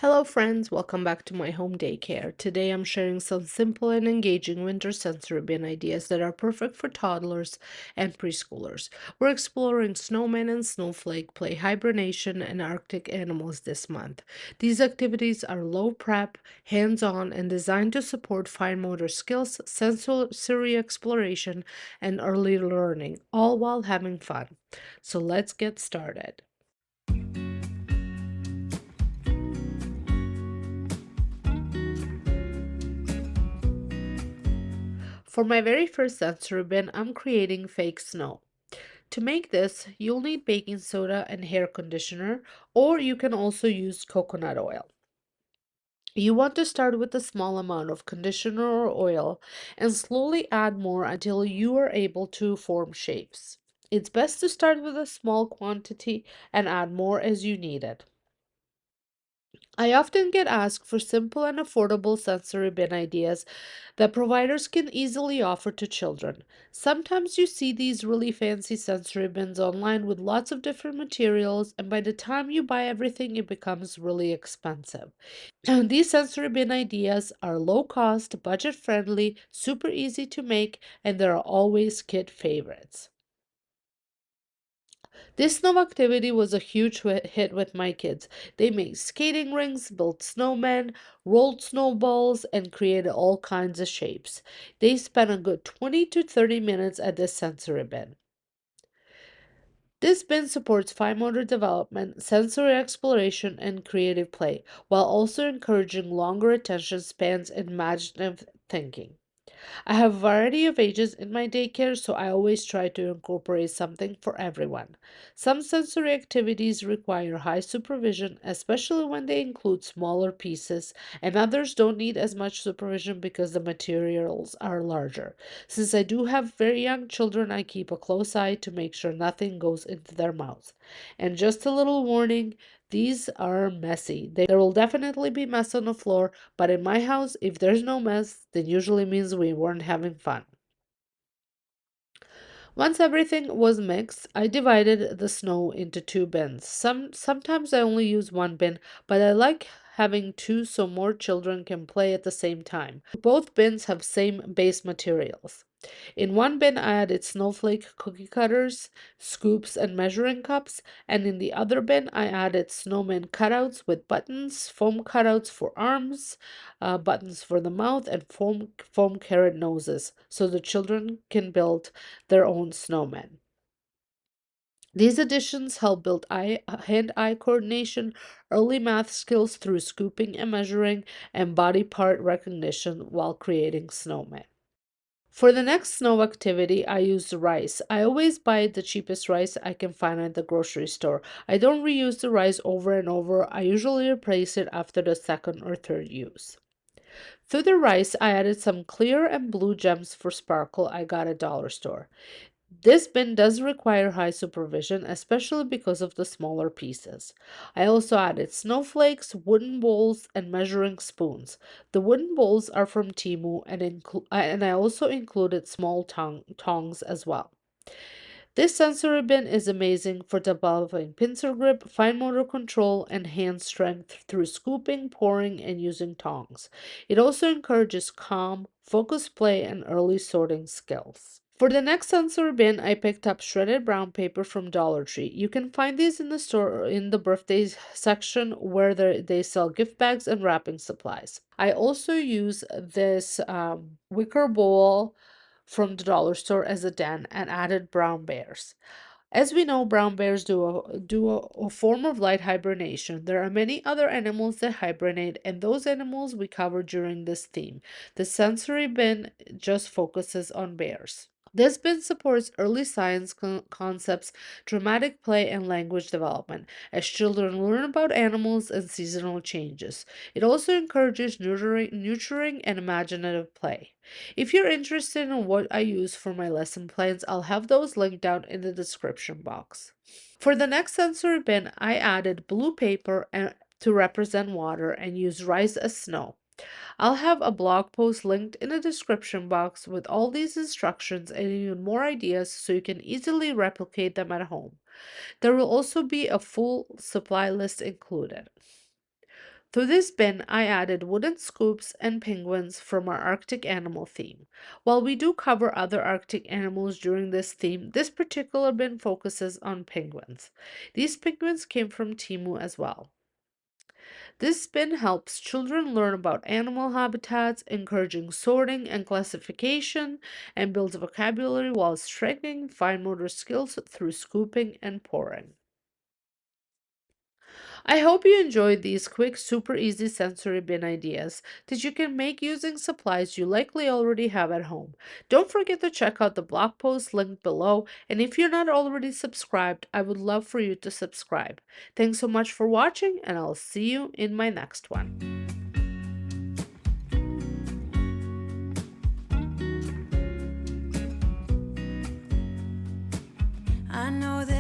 Hello friends, welcome back to my home daycare. Today I'm sharing some simple and engaging winter sensory bin ideas that are perfect for toddlers and preschoolers. We're exploring Snowman and Snowflake, play hibernation, and Arctic animals this month. These activities are low prep, hands-on, and designed to support fine motor skills, sensory exploration, and early learning, all while having fun. So let's get started. For my very first sensory bin, I'm creating fake snow. To make this, you'll need baking soda and hair conditioner, or you can also use coconut oil. You want to start with a small amount of conditioner or oil and slowly add more until you are able to form shapes. It's best to start with a small quantity and add more as you need it. I often get asked for simple and affordable sensory bin ideas that providers can easily offer to children. Sometimes you see these really fancy sensory bins online with lots of different materials, and by the time you buy everything, it becomes really expensive. These sensory bin ideas are low cost, budget friendly, super easy to make, and they're always kid favorites. This snow activity was a huge hit with my kids. They made skating rinks, built snowmen, rolled snowballs, and created all kinds of shapes. They spent a good 20 to 30 minutes at this sensory bin. This bin supports fine motor development, sensory exploration, and creative play, while also encouraging longer attention spans and imaginative thinking. I have a variety of ages in my daycare, so I always try to incorporate something for everyone. Some sensory activities require high supervision, especially when they include smaller pieces, and others don't need as much supervision because the materials are larger. Since I do have very young children, I keep a close eye to make sure nothing goes into their mouths. And just a little warning, these are messy. There will definitely be mess on the floor, but in my house, if there's no mess, then usually means we weren't having fun. Once everything was mixed, I divided the snow into two bins. Sometimes I only use one bin, but I like having two so more children can play at the same time. Both bins have same base materials. In one bin, I added snowflake cookie cutters, scoops, and measuring cups, and in the other bin, I added snowman cutouts with buttons, foam cutouts for arms, buttons for the mouth, and foam carrot noses, so the children can build their own snowmen. These additions help build hand-eye coordination, early math skills through scooping and measuring, and body part recognition while creating snowmen. For the next snow activity, I use rice. I always buy the cheapest rice I can find at the grocery store. I don't reuse the rice over and over. I usually replace it after the second or third use. To the rice, I added some clear and blue gems for sparkle I got at dollar store. This bin does require high supervision, especially because of the smaller pieces. I also added snowflakes, wooden bowls, and measuring spoons. The wooden bowls are from Timu, and I also included small tongs as well. This sensory bin is amazing for developing pincer grip, fine motor control, and hand strength through scooping, pouring, and using tongs. It also encourages calm, focused play, and early sorting skills. For the next sensory bin, I picked up shredded brown paper from Dollar Tree. You can find these in the store in the birthdays section where they sell gift bags and wrapping supplies. I also use this wicker bowl from the dollar store as a den and added brown bears. As we know, brown bears do a form of light hibernation. There are many other animals that hibernate, and those animals we cover during this theme. The sensory bin just focuses on bears. This bin supports early science concepts, dramatic play, and language development as children learn about animals and seasonal changes. It also encourages nurturing and imaginative play. If you're interested in what I use for my lesson plans, I'll have those linked down in the description box. For the next sensory bin, I added blue paper to represent water and used rice as snow. I'll have a blog post linked in the description box with all these instructions and even more ideas so you can easily replicate them at home. There will also be a full supply list included. To this bin, I added wooden scoops and penguins from our Arctic animal theme. While we do cover other Arctic animals during this theme, this particular bin focuses on penguins. These penguins came from Timu as well. This bin helps children learn about animal habitats, encouraging sorting and classification, and builds vocabulary while strengthening fine motor skills through scooping and pouring. I hope you enjoyed these quick, super easy sensory bin ideas that you can make using supplies you likely already have at home. Don't forget to check out the blog post linked below, and if you're not already subscribed, I would love for you to subscribe. Thanks so much for watching, and I'll see you in my next one.